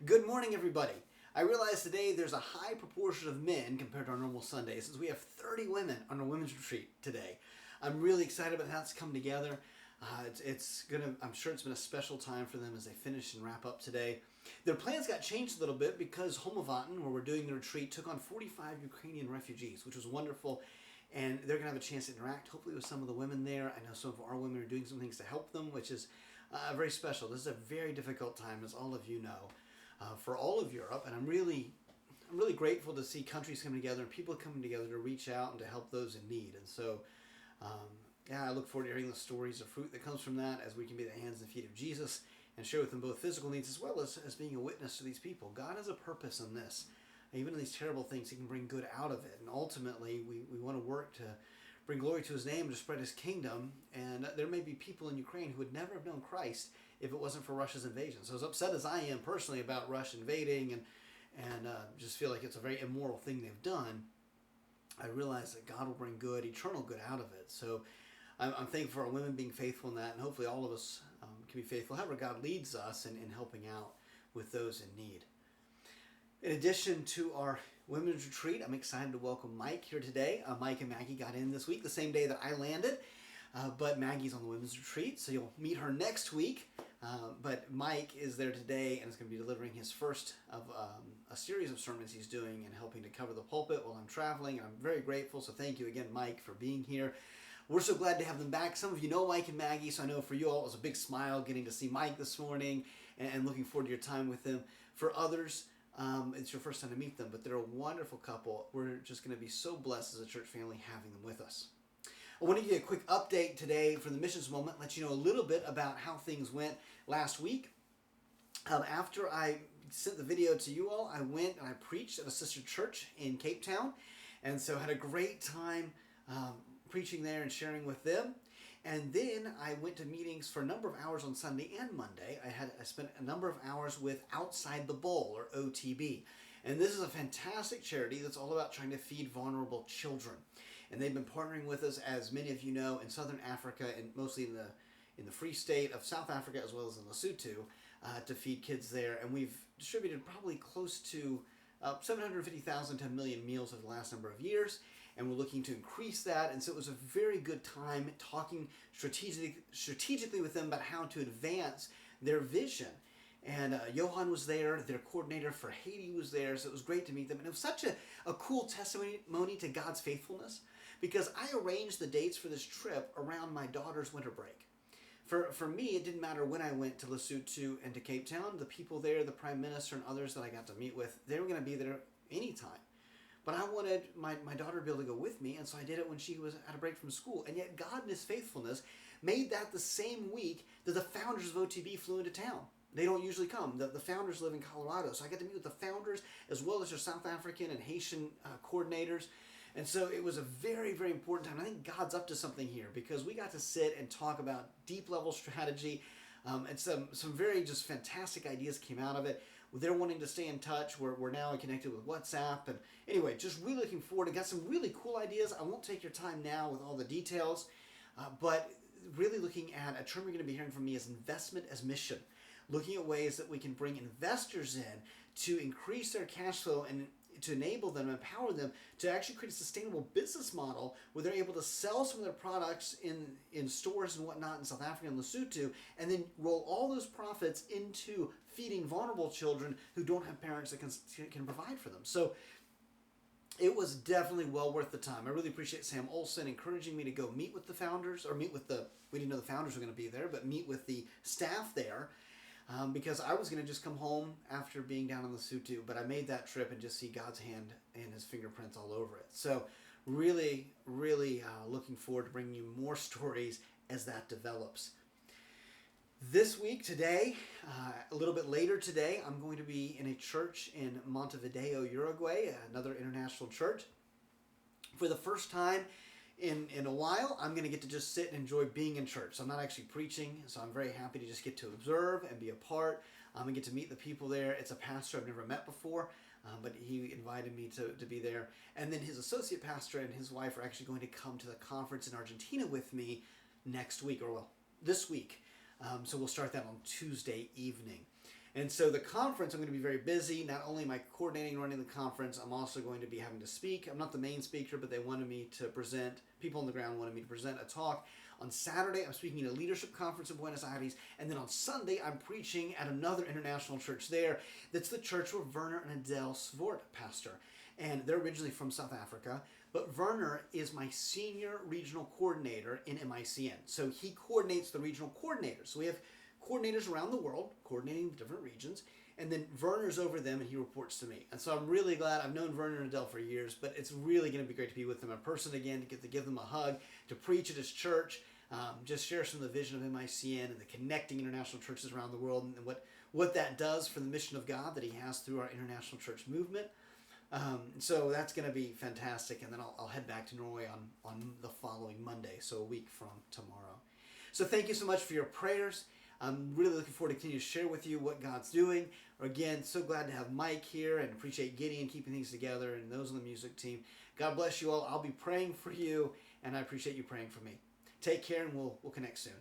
Good morning, everybody. I realize today there's a high proportion of men compared to our normal Sunday, since we have 30 women on our women's retreat today. I'm really excited about how it's come together. I'm sure it's been a special time for them as they finish and wrap up today. Their plans got changed a little bit because Homovatin, where we're doing the retreat, took on 45 Ukrainian refugees, which was wonderful. And they're going to have a chance to interact, hopefully, with some of the women there. I know some of our women are doing some things to help them, which is very special. This is a very difficult time, as all of you know, for all of Europe. And I'm really grateful to see countries coming together and people coming together to reach out and to help those in need. And so, I look forward to hearing the stories of fruit that comes from that as we can be the hands and feet of Jesus and share with them both physical needs as well as being a witness to these people. God has a purpose in this. Even in these terrible things, he can bring good out of it. And ultimately, we want to work to bring glory to his name and to spread his kingdom. And there may be people in Ukraine who would never have known Christ if it wasn't for Russia's invasion. So as upset as I am personally about Russia invading and just feel like it's a very immoral thing they've done, I realize that God will bring good, eternal good out of it. So I'm thankful for our women being faithful in that, and hopefully all of us can be faithful, however God leads us in helping out with those in need. In addition to our women's retreat, I'm excited to welcome Mike here today. Mike and Maggie got in this week, the same day that I landed, but Maggie's on the women's retreat, so you'll meet her next week. But Mike is there today and is going to be delivering his first of a series of sermons he's doing and helping to cover the pulpit while I'm traveling, and I'm very grateful, so thank you again, Mike, for being here. We're so glad to have them back. Some of you know Mike and Maggie, so I know for you all it was a big smile getting to see Mike this morning and looking forward to your time with them. For others, it's your first time to meet them, but they're a wonderful couple. We're just going to be so blessed as a church family having them with us. I want to give you a quick update today from the missions moment, let you know a little bit about how things went last week. After I sent the video to you all, I went and I preached at a sister church in Cape Town, and so had a great time preaching there and sharing with them. And then I went to meetings for a number of hours on Sunday and Monday. I spent a number of hours with Outside the Bowl, or OTB. And this is a fantastic charity that's all about trying to feed vulnerable children. And they've been partnering with us, as many of you know, in Southern Africa and mostly in the Free State of South Africa as well as in Lesotho to feed kids there. And we've distributed probably close to 750,000 to 1 million meals over the last number of years, and we're looking to increase that. And so it was a very good time talking strategically with them about how to advance their vision. And Johan was there, their coordinator for Haiti was there, so it was great to meet them. And it was such a cool testimony to God's faithfulness, because I arranged the dates for this trip around my daughter's winter break. For me, it didn't matter when I went to Lesotho and to Cape Town. The people there, the Prime Minister and others that I got to meet with, they were going to be there anytime. But I wanted my daughter to be able to go with me, and so I did it when she was at a break from school. And yet God in his faithfulness made that the same week that the founders of OTB flew into town. They don't usually come. The founders live in Colorado, so I got to meet with the founders as well as their South African and Haitian coordinators. And so it was a very, very important time. I think God's up to something here, because we got to sit and talk about deep level strategy, and some very just fantastic ideas came out of it. They're wanting to stay in touch. We're now connected with WhatsApp. And anyway, just really looking forward. I got some really cool ideas. I won't take your time now with all the details, but really looking at a term you're going to be hearing from me is investment as mission. Looking at ways that we can bring investors in to increase their cash flow and to enable them, empower them to actually create a sustainable business model where they're able to sell some of their products in stores and whatnot in South Africa and Lesotho, and then roll all those profits into feeding vulnerable children who don't have parents that can provide for them. So it was definitely well worth the time. I really appreciate Sam Olson encouraging me to go meet with the founders, or we didn't know the founders were going to be there, but meet with the staff there. Because I was going to just come home after being down in Lesotho, but I made that trip and just see God's hand and his fingerprints all over it. So really, really looking forward to bringing you more stories as that develops. This week, today, a little bit later today, I'm going to be in a church in Montevideo, Uruguay, another international church. For the first time in a while, I'm going to get to just sit and enjoy being in church. So I'm not actually preaching, so I'm very happy to just get to observe and be a part and get to meet the people there. It's a pastor I've never met before, but he invited me to be there. And then his associate pastor and his wife are actually going to come to the conference in Argentina with me next week, this week. So we'll start that on Tuesday evening. And so the conference, I'm going to be very busy. Not only am I coordinating and running the conference, I'm also going to be having to speak. I'm not the main speaker, but they wanted me to present. People on the ground wanted me to present a talk. On Saturday, I'm speaking at a leadership conference in Buenos Aires. And then on Sunday, I'm preaching at another international church there. That's the church where Werner and Adele Svort pastor. And they're originally from South Africa. But Werner is my senior regional coordinator in MICN. So he coordinates the regional coordinators. So we have coordinators around the world coordinating the different regions, and then Werner's over them and he reports to me. And so I'm really glad. I've known Werner and Adele for years, but it's really going to be great to be with them in person again, to get to give them a hug, to preach at his church, just share some of the vision of MICN and the connecting international churches around the world, and what that does for the mission of God that he has through our international church movement. So that's going to be fantastic, and then I'll head back to Norway on the following Monday, so a week from tomorrow. So thank you so much for your prayers. I'm really looking forward to continue to share with you what God's doing. Again, so glad to have Mike here, and appreciate Gideon keeping things together and those on the music team. God bless you all. I'll be praying for you, and I appreciate you praying for me. Take care, and we'll connect soon.